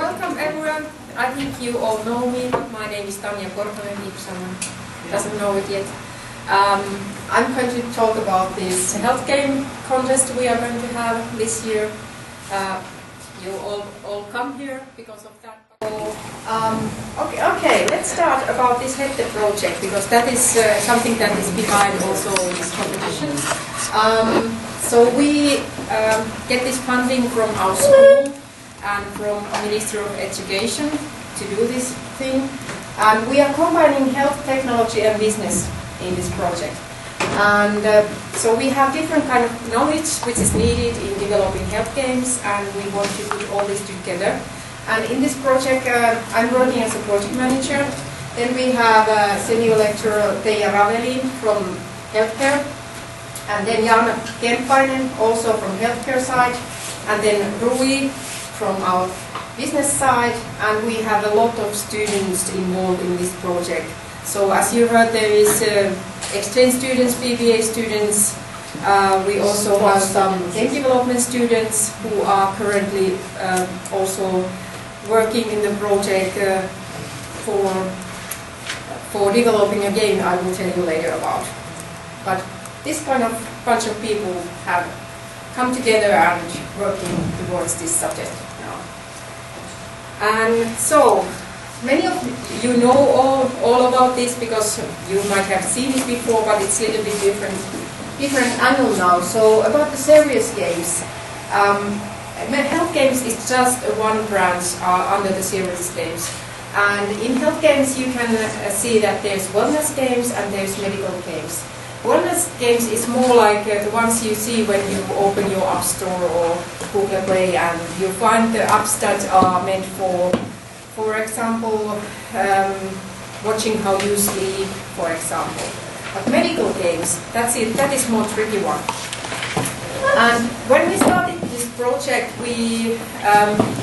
Welcome everyone. I think you all know me, but my name is Tanja Korhonen, if someone doesn't know it yet. I'm going to talk about this health game contest we are going to have this year. You all come here because of that. Okay, let's start about this hetteproject, because that is something that is behind also this competition. So we get this funding from our school and from Ministry of Education to do this thing. And we are combining health, technology and business in this project. And so we have different kind of knowledge which is needed in developing health games, and we want to put all this together. And in this project, I'm working as a project manager. Then we have senior lecturer Teija Ravelin from healthcare, and then Jaana Kemppainen also from healthcare side, and then Rui from our business side, and we have a lot of students involved in this project. So as you heard, there is exchange students, PBA students. We also have some game development students who are currently also working in the project for developing a game I will tell you later about. But this kind of bunch of people have come together and working towards this subject now. And so, many of you know all about this because you might have seen it before, but it's a little bit different angle now. So about the serious games, health games is just one branch under the serious games. And in health games you can see that there's wellness games and there's medical games. Wellness games is more like the ones you see when you open your App Store or Google Play, and you find the apps that are meant for example, watching how you sleep, for example. But medical games, that is more tricky one. And when we started this project, we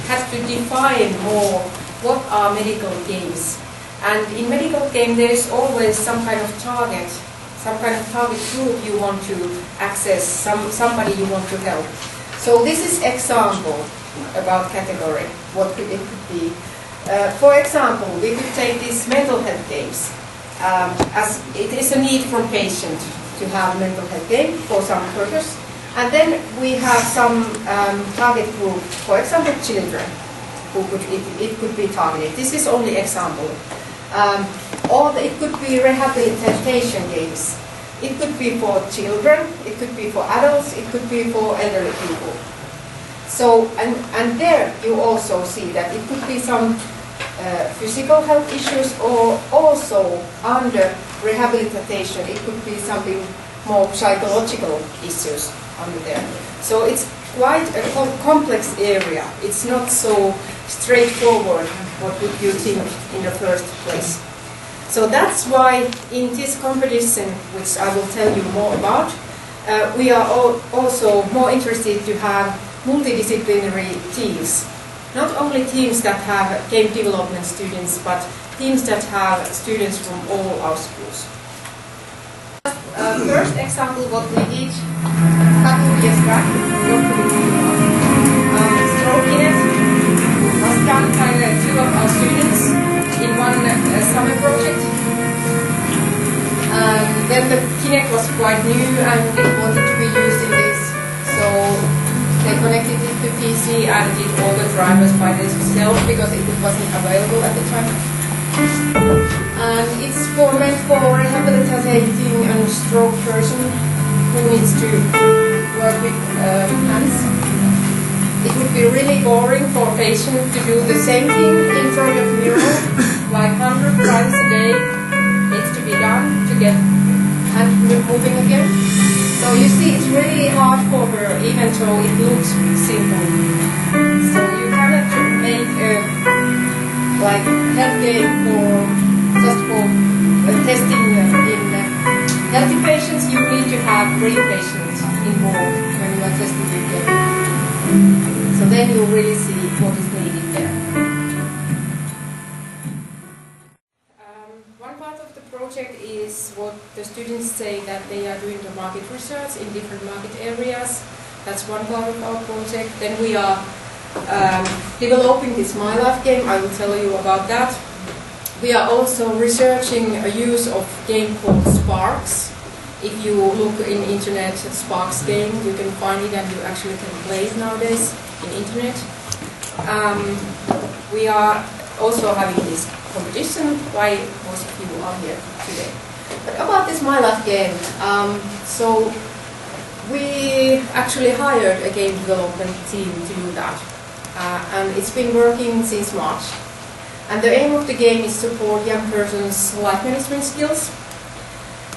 had to define more what are medical games. And in medical game, there is always some kind of target group you want to access, somebody you want to help. So this is example about category, what it could be. For example, we could take these mental health games, as it is a need from patient to have mental health game for some purpose. And then we have some target group, for example, children, who it could be targeted. This is only example. Or it could be rehabilitation games. It could be for children, it could be for adults, it could be for elderly people. So, and there you also see that it could be some physical health issues, or also under rehabilitation it could be something more psychological issues under there. So it's quite a complex area. It's not so straightforward what would you think in the first place. So that's why in this competition, which I will tell you more about, we are also more interested to have multidisciplinary teams. Not only teams that have game development students, but teams that have students from all our schools. First example, what we did a couple of years back, Stroke was done by two of our students in one summer project. Then the Kinect was quite new and it wanted to be used in this, so they connected it to PC and did all the drivers by themselves because it wasn't available at the time. And it's meant for rehabilitating a stroke person who needs to work with hands. It would be really boring for a patient to do the same thing in front of a mirror, like 100 times a day needs to be done to get hand moving again. So you see, it's really hard for her, even though it looks simple. So you cannot make a health game just for testing in healthy patients. You need to have brain patients involved when you are testing the game. So then you really see what is needed there. One part of the project is what the students say that they are doing the market research in different market areas. That's one part of our project. Then we are developing this My Life game. I will tell you about that. We are also researching a use of game called Sparks. If you look in internet, Sparks game, you can find it and you actually can play it nowadays in internet. We are also having this competition, why most of you are here today. But about this My Life game, so we actually hired a game development team to do that. And it's been working since March. And the aim of the game is to support young persons' life management skills.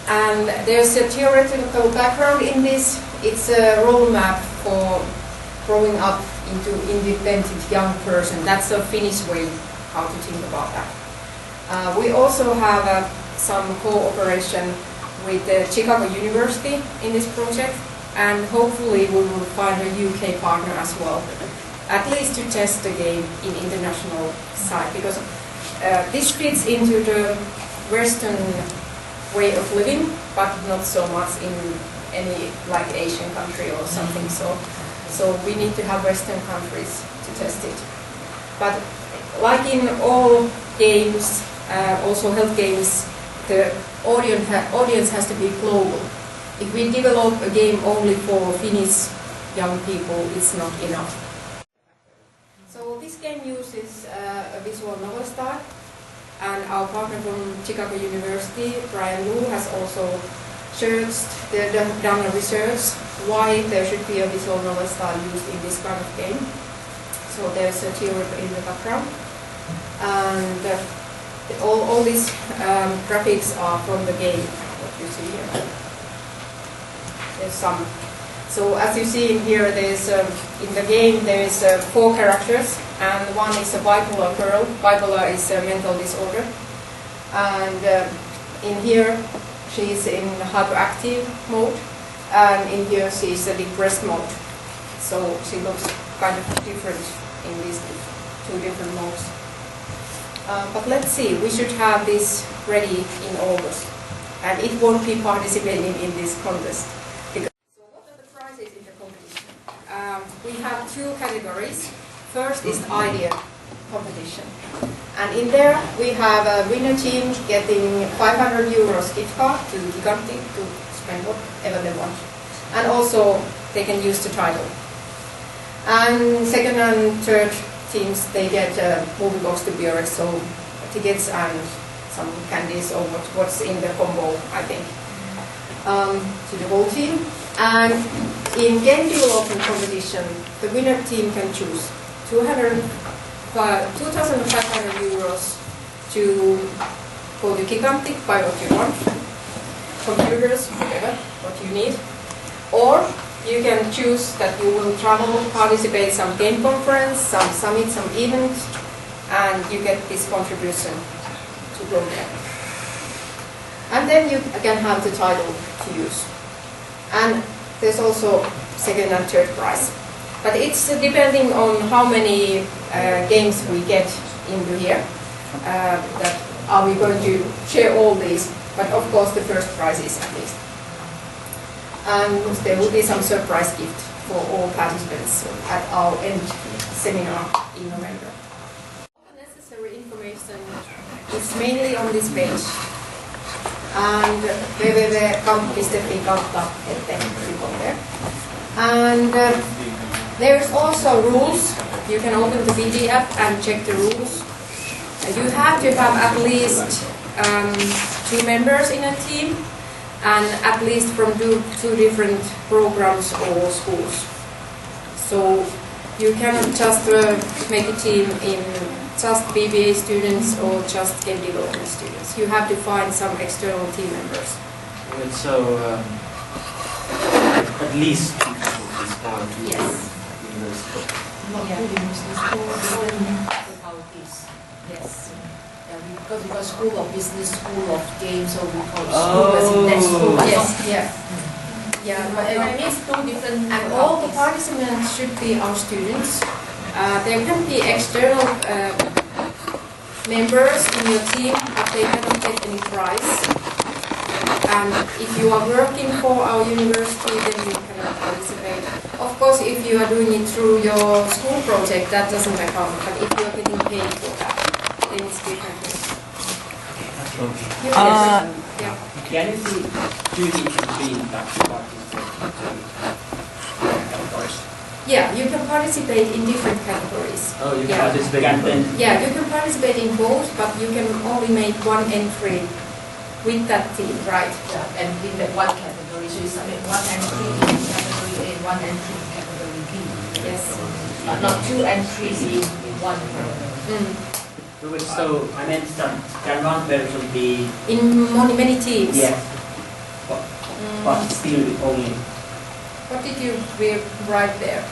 And there's a theoretical background in this. It's a roadmap for growing up into independent young person. That's a Finnish way how to think about that. We also have some cooperation with the Chicago University in this project, and hopefully we will find a UK partner as well, at least to test the game in international side, because this fits into the Western way of living, but not so much in any like Asian country or something. So we need to have Western countries to test it. But like in all games, also health games, the audience has to be global. If we develop a game only for Finnish young people, it's not enough. So this game uses a visual novel style, and our partner from Chicago University, Brian Liu, has also done a research why there should be a visual novel style used in this kind of game. So there's a theory in the background, and all these graphics are from the game, what you see here. There's some. So as you see in here, there's in the game there is 4 characters, and one is a bipolar girl. Bipolar is a mental disorder, and in here she's in hyperactive mode, and in here she's a depressed mode. So she looks kind of different in these 2 different modes. But let's see, we should have this ready in August, and it won't be participating in this contest. So what are the prizes in the competition? We have 2 categories. First is idea competition, and in there we have a winner team getting 500 euros gift card to Gigantic to spend whatever they want, and also they can use the title. And second and third teams, they get movie box to Burex, so tickets and some candies or what's in the combo, I think, to the whole team. And in game development competition, the winner team can choose 2,500 euros to go to Gigantic, buy what you want, computers, whatever, what you need, or you can choose that you will travel, participate in some game conference, some summit, some event, and you get this contribution to go there. And then you can have the title to use. And there's also second and third prize. But it's depending on how many games we get into here. That are we going to share all these? But of course the first prize is at least. And there will be some surprise gift for all participants at our end seminar in November. The necessary information is mainly on this page, and www.kamk.fi/hette there. And there's also rules. You can open the PDF and check the rules. You have to have at least 2 members in a team, and at least from 2 different programs or schools. So you cannot just make a team in just BBA students or just game development students. You have to find some external team members. So at least 2 faculties Yes. Not business school, faculties. Yes. Because we got school of business, school of games, so we call school as in that school. Yes, yeah. Yeah, But it means 2 different and all the participants should be our students. There can be external members in your team, but they cannot get any prize. And if you are working for our university, then you cannot participate. Of course, if you are doing it through your school project, that doesn't account. But if you are getting paid for that, then it's different. Yeah. Can it be due to being back to Yeah, you can participate in different categories. Oh, you can Yeah. participate in both. Yeah, you can participate in both, but you can only make one entry with that team, right? Yeah, and in that one category, so you submit one entry in category A, one entry in category B. Yes. Not two entries in one category. So I meant some cannot virtually be In many teams. yes, but still only. What did you write there?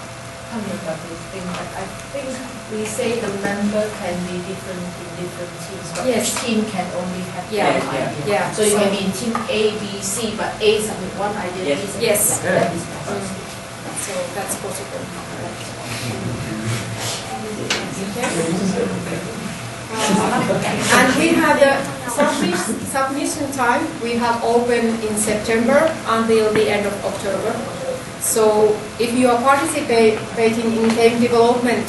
I mean, but I think we say the member can be different in different teams, but Yes. each team can only have Yeah. one idea. Yeah. So you can be in team A, B, C, but A submit one idea, Yes. B submit Yes. one. That is possible. So that's possible. And we have the submission time. We have open in September until the end of October. So if you are participating in game development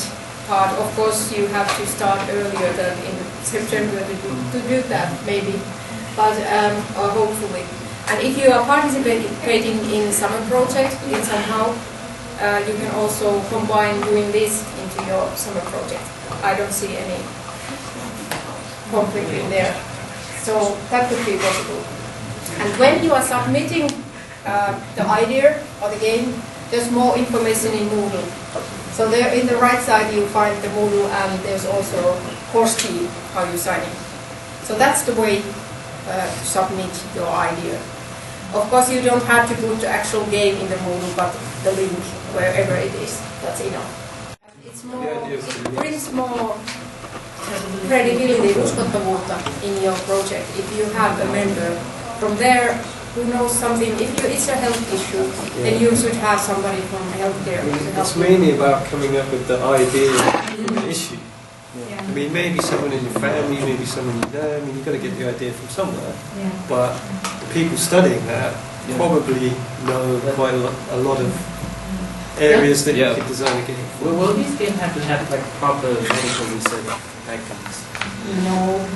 part, of course you have to start earlier than in September to do that, maybe, but or hopefully. And if you are participating in summer project in somehow, you can also combine doing this into your summer project. I don't see any conflict in there. So that could be possible. And when you are submitting the idea or the game, there's more information in Moodle. So there in the right side you find the Moodle, and there's also course key, how you sign in. So that's the way to submit your idea. Of course you don't have to put the actual game in the Moodle, but the link wherever it is. That's enough. It's more, it brings more credibility, uskottavuutta in your project. If you have a member from there who knows something, if it's a health issue, then you should have somebody from healthcare to help It's you. mainly about coming up with the idea of the issue. Yeah. I mean, maybe someone in your family, maybe someone you know. I mean, you've got to get the idea from somewhere. Yeah. But the people studying that probably know quite a lot of areas that you could design a game for. Will these games have to have like proper medical research backgrounds?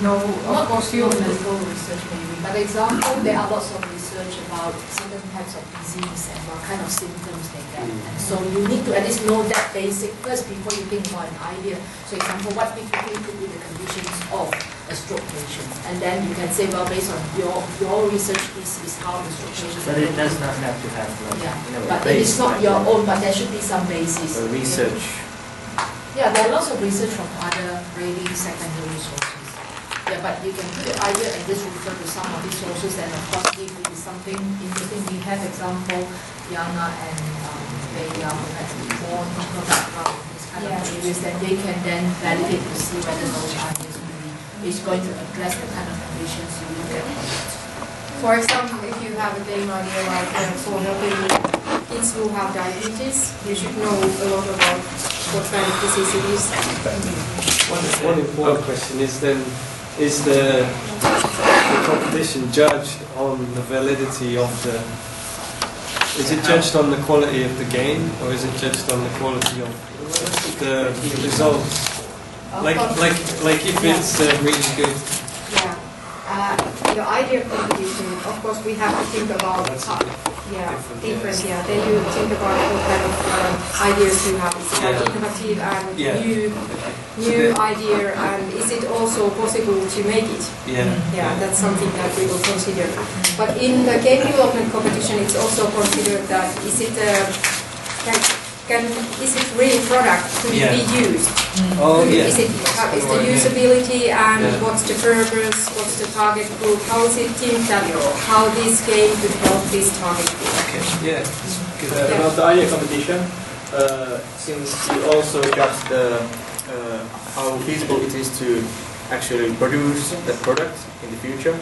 No, of course you not medical research maybe, but example, there are lots of research about certain types of disease and what kind of symptoms they get. And so you need to at least know that basic first before you think about an idea. So example, what typically could be the conditions of a stroke patient? And then you can say, well, based on your research, this is how the stroke patient. But it does not have to have like, But it is not your own, but there should be some basis. research. Yeah, there are lots of research from other really secondary sources. Yeah, but you can put the idea and just refer to some of these sources, and of course if it is something interesting, we have example, Yana and Leia who have more technical background in this kind of areas, then they can then validate to see whether those ideas really is going to address the kind of conditions you look at. For example, if you have a game idea like for helping kids who have diabetes, you should know a lot about what kind of disease it is. One important question is then, is the competition judged on the validity of the... Is it judged on the quality of the game, or is it judged on the quality of the results? Like if it's really good. Yeah. Your idea competition, of course, we have to think about different. Yeah, then you think about what kind of ideas you have. Is it like innovative and new idea, and is it also possible to make it? Yeah, that's something that we will consider. But in the game development competition, it's also considered that is it is it really product to be used? Is the usability and what's the purpose, what's the target group, how is it think that how this game could help this target group? Okay. About the idea competition, since you also judge the how feasible it is to actually produce that product in the future,